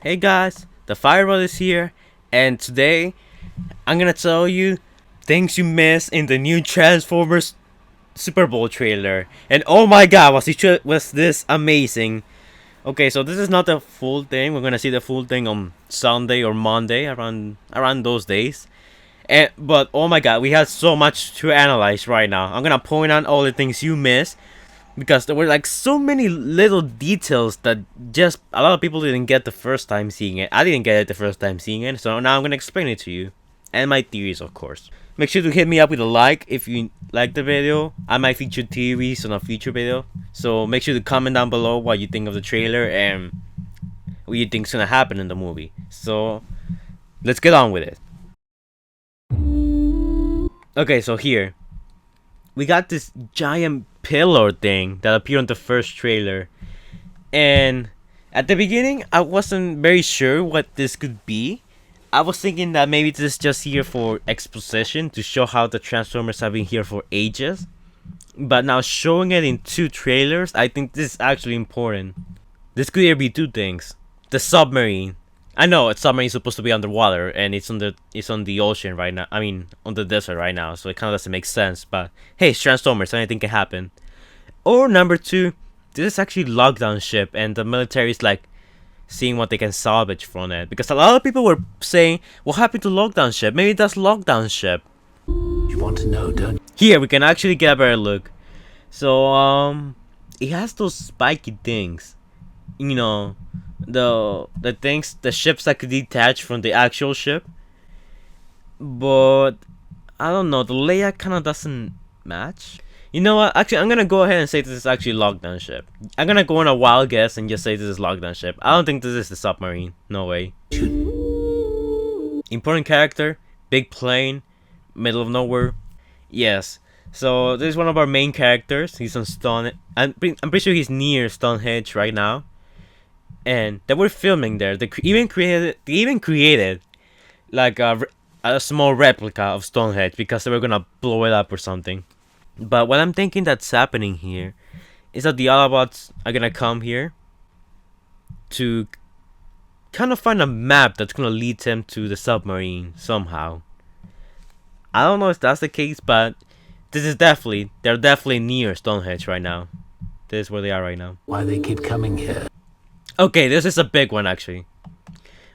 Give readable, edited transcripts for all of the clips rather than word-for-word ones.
Hey guys, the Fireball is here, and today I'm gonna tell you things you missed in the new Transformers Super Bowl trailer. And oh my god, was this amazing! Okay, so this is not the full thing. We're gonna see the full thing on Sunday or Monday, around those days. But oh my god, we have so much to analyze right now. I'm gonna point out all the things you missed because there were like so many little details that just a lot of people didn't get the first time seeing it. I didn't get it the first time seeing it, so now I'm gonna explain it to you and my theories, of course. Make sure to hit me up with a like if you like the video. I might feature theories on a future video, so make sure to comment down below what you think of the trailer and what you think's gonna happen in the movie. So let's get on with it. Okay, so here we got this giant pillar thing that appeared on the first trailer, and at the beginning I wasn't very sure what this could be. I was thinking that maybe this is just here for exposition to show how the Transformers have been here for ages, but now showing it in two trailers, I think this is actually important. This could either be two things: the submarine. I know a submarine is supposed to be underwater and it's on the ocean right now. I mean, on the desert right now, so it kind of doesn't make sense. But hey, it's Transformers, anything can happen. Or number two, this is actually lockdown ship, and the military is like seeing what they can salvage from it. Because a lot of people were saying, "What happened to lockdown ship? Maybe that's lockdown ship." You want to know, don't you? Here we can actually get a better look. So it has those spiky things. You know, the things, the ships that could detach from the actual ship. But I don't know, the layout kind of doesn't match. You know what? Actually, I'm gonna go ahead and say this is actually lockdown ship. I'm gonna go on a wild guess and just say this is lockdown ship. I don't think this is the submarine. No way. Important character, big plane, middle of nowhere. Yes. So this is one of our main characters. He's on Stone. I'm pretty sure he's near Stonehenge right now. And they were filming there. They even created like a small replica of Stonehenge because they were gonna blow it up or something. But what I'm thinking that's happening here is that the Autobots are gonna come here to kind of find a map that's gonna lead them to the submarine somehow. I don't know if that's the case, but they're definitely near Stonehenge right now. This is where they are right now. Why they keep coming here? Okay, this is a big one actually.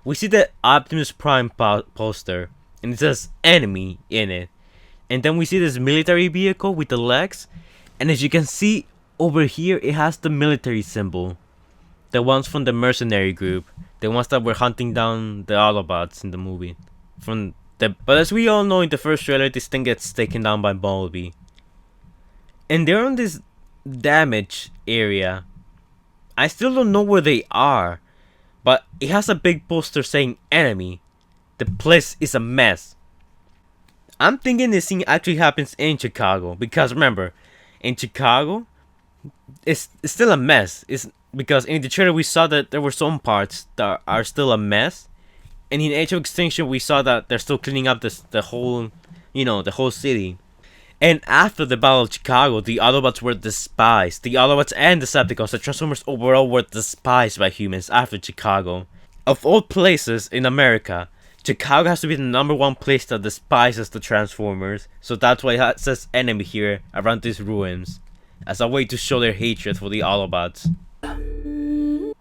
We see the Optimus Prime poster, and it says enemy in it. And then we see this military vehicle with the legs, and as you can see over here, it has the military symbol. The ones from the mercenary group, the ones that were hunting down the Autobots in the movie. But as we all know in the first trailer, this thing gets taken down by Bumblebee. And they're on this damage area. I still don't know where they are, but it has a big poster saying enemy. The place is a mess. I'm thinking this thing actually happens in Chicago, because remember, in Chicago, it's still a mess. It's because in the trailer we saw that there were some parts that are still a mess, and in Age of Extinction we saw that they're still cleaning up the whole, the whole city. And after the Battle of Chicago, the Autobots were despised. The Autobots and Decepticons, the Transformers overall, were despised by humans after Chicago. Of all places in America, Chicago has to be the number one place that despises the Transformers. So that's why it says enemy here around these ruins, as a way to show their hatred for the Autobots.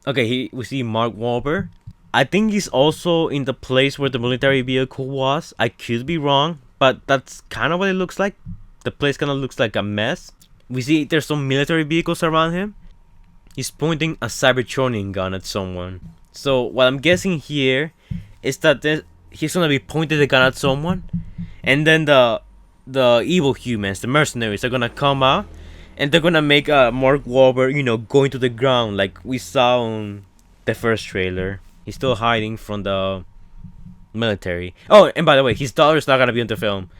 Okay, we see Mark Wahlberg. I think he's also in the place where the military vehicle was. I could be wrong, but that's kind of what it looks like. The place kind of looks like a mess. We see there's some military vehicles around him. He's pointing a Cybertronian gun at someone. So what I'm guessing here is that he's gonna be pointing the gun at someone, and then the evil humans, the mercenaries, are gonna come out, and they're gonna make Mark Wahlberg, going to the ground like we saw on the first trailer. He's still hiding from the military. Oh, and by the way, his daughter's not gonna be in the film.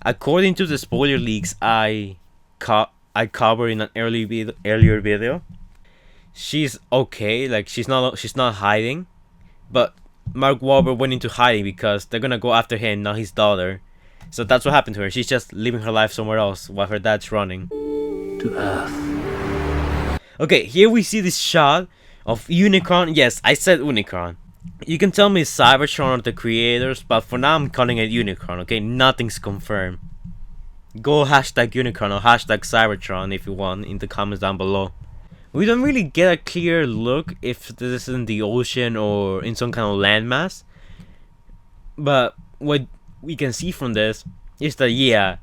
According to the spoiler leaks I covered in an earlier video, she's okay. Like she's not hiding, but Mark Wahlberg went into hiding because they're gonna go after him, not his daughter. So that's what happened to her. She's just living her life somewhere else while her dad's running To Earth. Okay, here we see this shot of Unicron. Yes, I said Unicron. You can tell me Cybertron are the creators, but for now I'm calling it Unicron, okay? Nothing's confirmed. Go hashtag Unicron or hashtag Cybertron if you want in the comments down below. We don't really get a clear look if this is in the ocean or in some kind of landmass. But what we can see from this is that, yeah,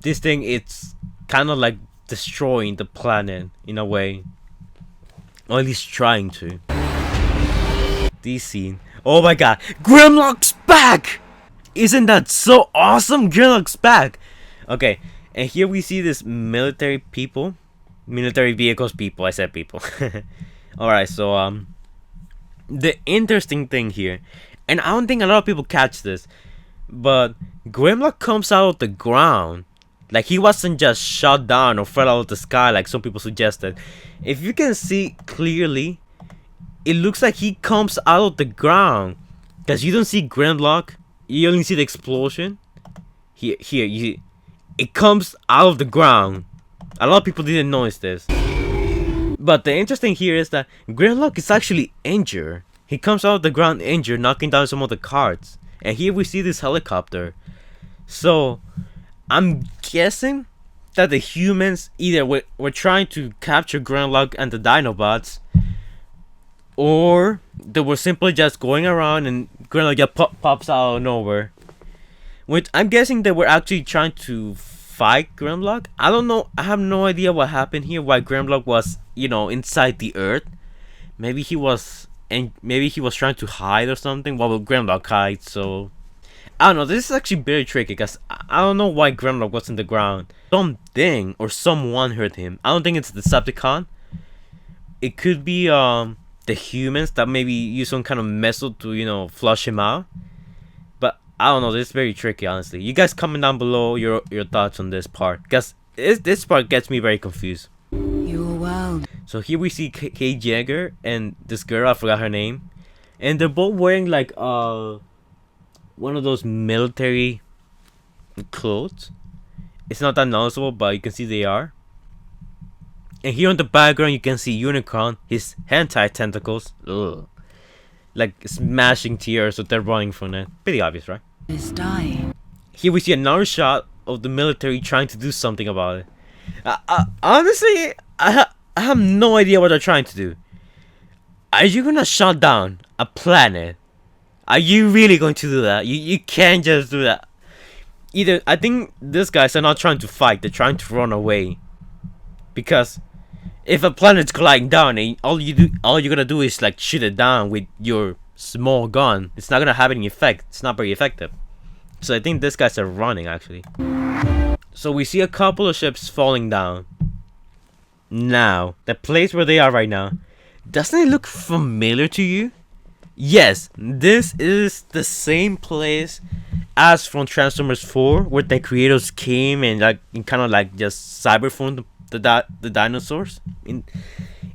this thing, it's kind of like destroying the planet in a way. Or at least trying to. This scene. Oh my god. Grimlock's back! Isn't that so awesome? Grimlock's back! Okay, and here we see this military people. Military vehicles people. I said people. Alright, so the interesting thing here, and I don't think a lot of people catch this, but Grimlock comes out of the ground. Like, he wasn't just shot down or fell out of the sky like some people suggested. If you can see clearly, it looks like he comes out of the ground. Because you don't see Grimlock, you only see the explosion. It comes out of the ground. A lot of people didn't notice this. But the interesting here is that Grimlock is actually injured. He comes out of the ground injured, knocking down some of the carts. And here we see this helicopter. So, I'm guessing that the humans either were trying to capture Grimlock and the Dinobots, or they were simply just going around and Grimlock just pops out of nowhere. Which I'm guessing they were actually trying to fight Grimlock. I don't know. I have no idea what happened here. Why Grimlock was, inside the earth. Maybe he was trying to hide or something. Why would Grimlock hide? So I don't know. This is actually very tricky because I don't know why Grimlock was in the ground. Something or someone hurt him. I don't think it's the Decepticon. It could be the humans that maybe use some kind of method to flush him out. But I don't know. This is very tricky, honestly. You guys comment down below your thoughts on this part, because this part gets me very confused. Your world. So here we see Kate Jagger and this girl, I forgot her name, and they're both wearing like one of those military clothes. It's not that noticeable, but you can see they are. And here in the background you can see Unicron, his hentai tentacles, like smashing tears, so they're running from it. Pretty obvious, right? Is dying. Here we see another shot of the military trying to do something about it. Honestly, I have no idea what they're trying to do. Are you gonna shut down a planet? Are you really going to do that? You can't just do that. Either I think these guys are not trying to fight; they're trying to run away. Because if a planet's gliding down, and all you're gonna do is like shoot it down with your small gun, it's not gonna have any effect. It's not very effective. So I think these guys are running actually. So we see a couple of ships falling down. Now, the place where they are right now, doesn't it look familiar to you? Yes, this is the same place as from Transformers 4, where the creators came and kind of like just cyberphoned the dinosaurs in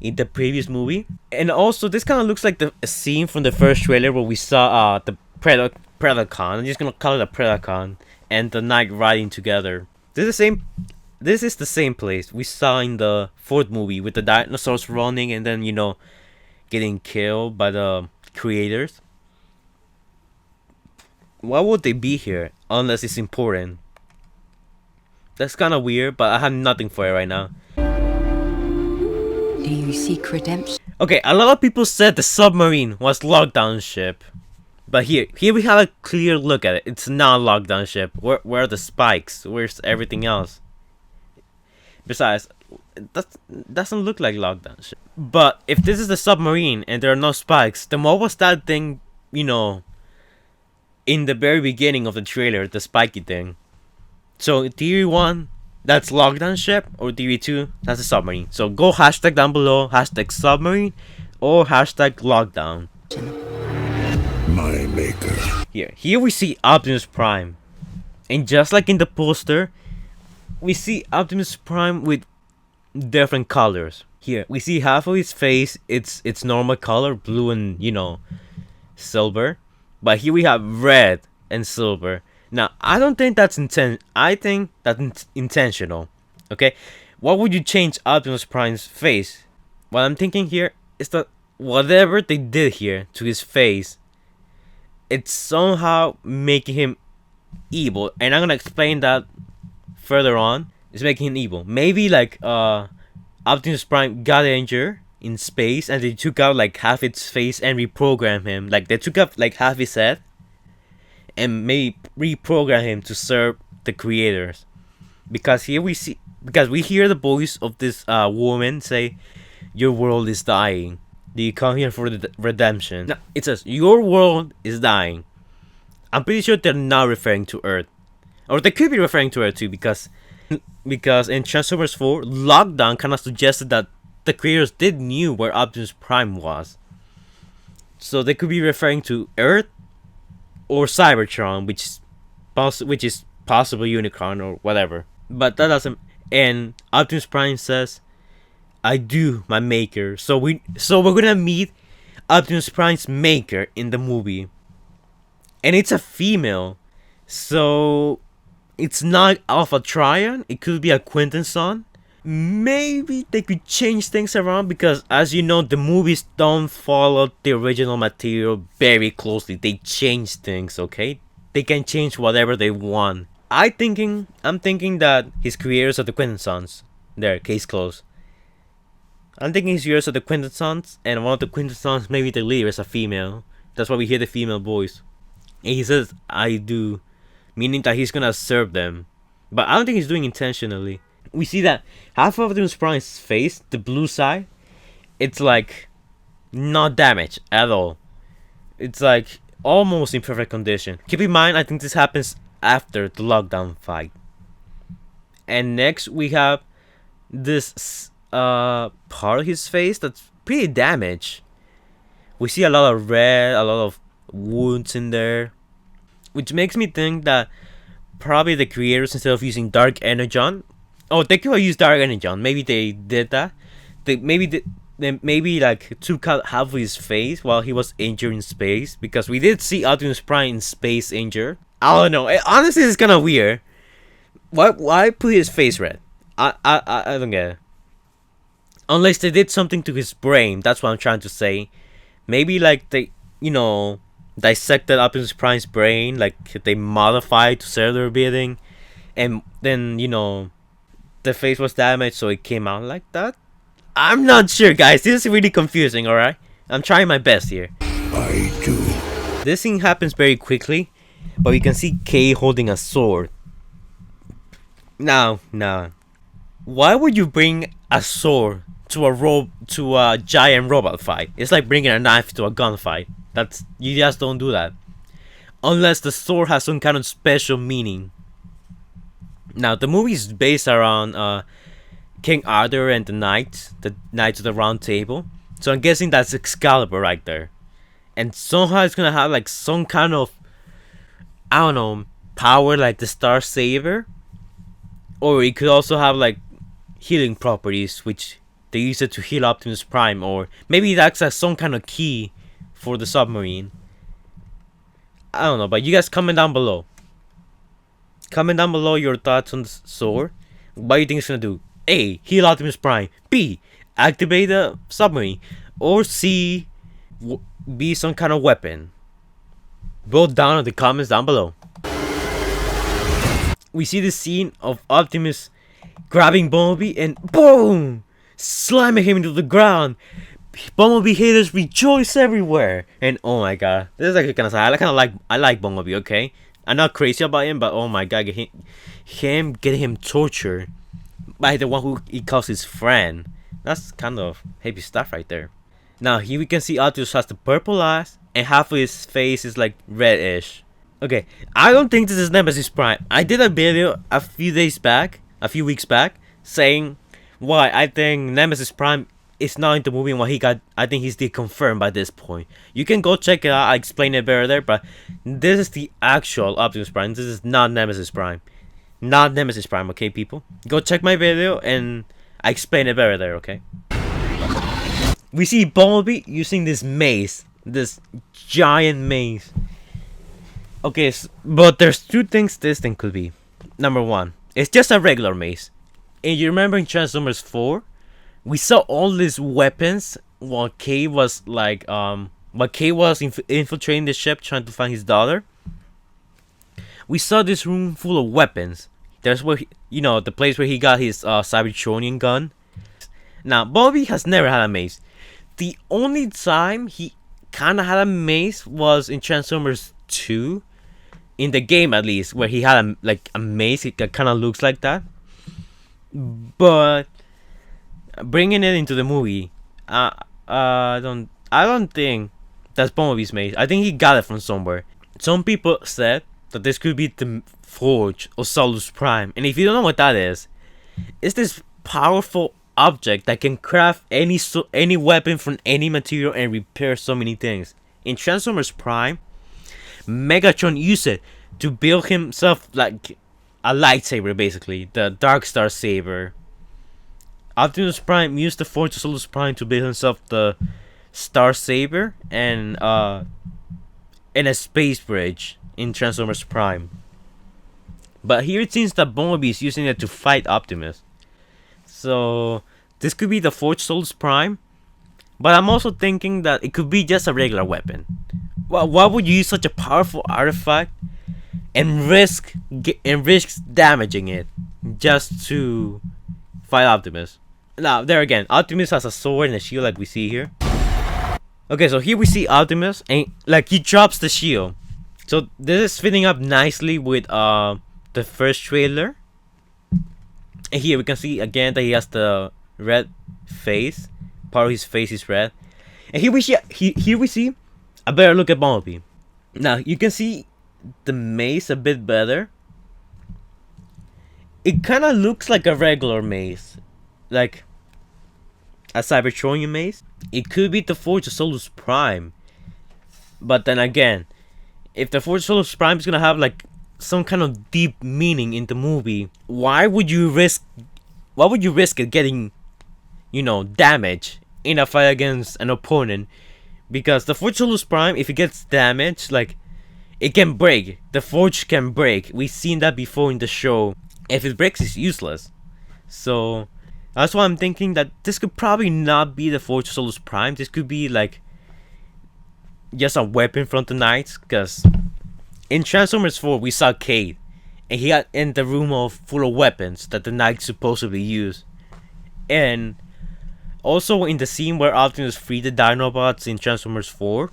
the previous movie. And also, this kind of looks like a scene from the first trailer where we saw the Predacon. I'm just gonna call it a Predacon and the Knight riding together. This is the same place we saw in the fourth movie with the dinosaurs running and then getting killed by the creators. Why would they be here unless it's important? That's kind of weird, but I have nothing for it right now. Do you seek redemption? Okay, a lot of people said the submarine was lockdown ship. But here we have a clear look at it. It's not a lockdown ship. Where are the spikes? Where's everything else? Besides, that doesn't look like lockdown ship. But if this is the submarine and there are no spikes, then what was that thing, in the very beginning of the trailer, the spiky thing? So theory 1, that's lockdown ship, or theory 2, that's a submarine. So go hashtag down below, hashtag submarine, or hashtag lockdown. My maker. Here we see Optimus Prime, and just like in the poster, we see Optimus Prime with different colors. Here we see half of his face, it's normal color, blue and silver, but here we have red and silver. Now I don't think that's I think that's intentional. Okay, what would you change Optimus Prime's face? What I'm thinking here is that whatever they did here to his face, it's somehow making him evil, and I'm gonna explain that further on. It's making him evil. Maybe like Optimus Prime got injured in space, and they took out like half its face and reprogrammed him. Like they took out like half his head, and maybe reprogram him to serve the creators. Because here we hear the voice of this woman say, "Your world is dying. Do you come here for the redemption?" Now, it says, "Your world is dying." I'm pretty sure they're not referring to Earth. Or they could be referring to Earth too, because in Transformers 4, Lockdown kind of suggested that the creators did knew where Optimus Prime was. So they could be referring to Earth or Cybertron, which is possibly Unicron or whatever. But that doesn't. And Optimus Prime says, "I do, my maker." So we're gonna meet Optimus Prime's maker in the movie, and it's a female. So it's not Alpha Trion. It could be a Quintesson. Maybe they could change things around, because as you know, the movies don't follow the original material very closely. They change things, okay? They can change whatever they want. I'm thinking that his creators are the Quintessons. There, case closed. I'm thinking his creators are the Quintessons, and one of the Quintessons, maybe the leader, is a female. That's why we hear the female voice. And he says, "I do," meaning that he's gonna serve them. But I don't think he's doing intentionally. We see that half of Optimus Prime's face, the blue side, it's like not damaged at all. It's like almost in perfect condition. Keep in mind, I think this happens after the Lockdown fight. And next we have this part of his face that's pretty damaged. We see a lot of red, a lot of wounds in there, which makes me think that probably the creators, instead of using Dark Energon, they could have used Dark Energon. Maybe they did that. They maybe like took out half of his face while he was injured in space, because we did see Optimus Prime in space injured. I don't know. Honestly, it's kind of weird. Why put his face red? I don't get it. Unless they did something to his brain. That's what I'm trying to say. Maybe like they, dissected Optimus Prime's brain, like they modified to serve their bidding, and then the face was damaged, so it came out like that. I'm not sure, guys. This is really confusing. All right, I'm trying my best here. I do. This thing happens very quickly, but we can see Kay holding a sword. Now, why would you bring a sword to a giant robot fight? It's like bringing a knife to a gunfight. You just don't do that, unless the sword has some kind of special meaning. Now, the movie is based around King Arthur and the Knights of the Round Table. So I'm guessing that's Excalibur right there. And somehow it's gonna have like some kind of, I don't know, power like the Star Saver. Or it could also have like healing properties, which they use it to heal Optimus Prime. Or maybe that's like some kind of key for the submarine. I don't know, but you guys comment down below. Comment down below your thoughts on the sword. What do you think it's gonna do? A. Heal Optimus Prime. B. Activate the submarine. Or C. Be some kind of weapon. Vote down in the comments down below. We see the scene of Optimus grabbing Bumblebee and boom! Slamming him into the ground. Bumblebee haters rejoice everywhere. And oh my god, this is actually kind of sad. I like Bumblebee, okay? I'm not crazy about him, but oh my god, getting him tortured by the one who he calls his friend. That's kind of heavy stuff right there. Now here we can see Optimus has the purple eyes, and half of his face is like reddish. Okay, I don't think this is Nemesis Prime. I did a video a few weeks back, saying why I think Nemesis Prime is not in the movie and what he got. I think he's deconfirmed by this point. You can go check it out. I explain it better there, but this is the actual Optimus Prime. This is not Nemesis Prime. Not Nemesis Prime, okay, people? Go check my video and I explain it better there, okay? We see Bumblebee using this mace. This giant mace. Okay, but there's two things this thing could be. Number one, it's just a regular mace. And you remember in Transformers 4? We saw all these weapons while Kay was infiltrating the ship trying to find his daughter, we saw this room full of weapons. There's where the place where he got his Cybertronian gun. Now Bumblebee has never had a mace. The only time he kind of had a mace was in Transformers 2, in the game at least, where he had a mace that kind of looks like that. But bringing it into the movie, I don't think that's Bumblebee's mace. I think he got it from somewhere. Some people said that this could be the Forge of Solus Prime, and if you don't know what that is, it's this powerful object that can craft any weapon from any material and repair so many things. In Transformers Prime, Megatron used it to build himself like a lightsaber, basically the Dark Star Saber. Optimus Prime used the Forge of Solus Prime to build himself the Star Saber and a space bridge in Transformers Prime. But here it seems that Bumblebee is using it to fight Optimus. So this could be the Forge Solus Prime. But I'm also thinking that it could be just a regular weapon. Well, why would you use such a powerful artifact and risk damaging it just to fight Optimus? Now, there again, Optimus has a sword and a shield like we see here. Okay, so here we see Optimus and he drops the shield. So this is fitting up nicely with the first trailer. And here we can see again that he has the red face. Part of his face is red. And here we see a better look at Bumblebee. Now you can see the mace a bit better. It kind of looks like a regular mace, like a Cybertronian mace. It could be the Forge of Solus Prime, but then again, if the Forge of Solus Prime is gonna have some kind of deep meaning in the movie, why would you risk it getting damage in a fight against an opponent? Because the Forge of Solus Prime, if it gets damaged, it can break. The Forge can break. We've seen that before in the show. If it breaks, it's useless. So that's why I'm thinking that this could probably not be the Forge of Solus Prime. This could be just a weapon from the Knights. Because in Transformers 4, we saw Cade, and he got in the room full of weapons that the Knights supposedly use. And also in the scene where Optimus freed the Dinobots in Transformers 4,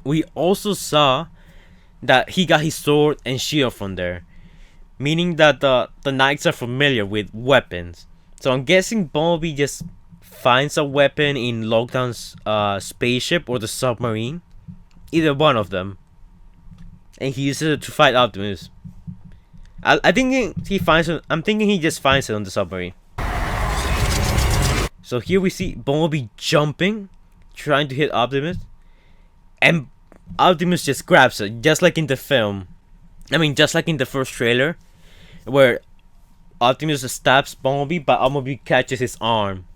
we also saw that he got his sword and shield from there, meaning that the Knights are familiar with weapons. So I'm guessing Bumblebee just finds a weapon in Lockdown's spaceship or the submarine, either one of them, and he uses it to fight Optimus. I'm thinking he just finds it on the submarine. So here we see Bumblebee jumping, trying to hit Optimus, and Optimus just grabs it, just like in the film. Just like in the first trailer, where Optimus stabs Bumblebee, but Bumblebee catches his arm.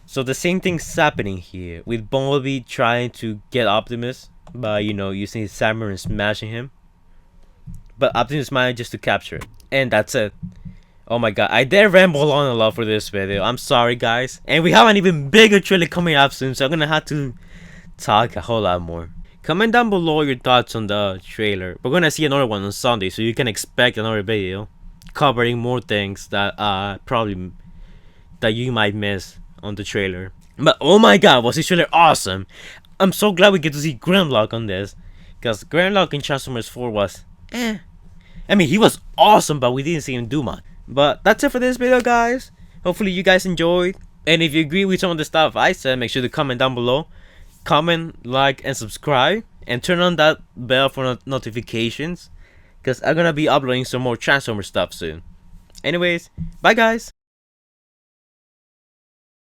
So the same thing's happening here, with Bumblebee trying to get Optimus by, using his hammer and smashing him. But Optimus manages to capture it. And that's it. Oh my god, I dare ramble on a lot for this video. I'm sorry, guys. And we have an even bigger trailer coming up soon, so I'm gonna have to talk a whole lot more. Comment down below your thoughts on the trailer. We're gonna see another one on Sunday, so you can expect another video covering more things that you might miss on the trailer. But oh my god, was this trailer awesome! I'm so glad we get to see Grimlock on this, because Grimlock in Transformers 4 was he was awesome, but we didn't see him do much. But that's it for this video, guys. Hopefully you guys enjoyed, and if you agree with some of the stuff I said, make sure to comment down below. Comment, like, and subscribe, and turn on that bell for notifications, because I'm gonna be uploading some more Transformers stuff soon. Anyways, bye guys.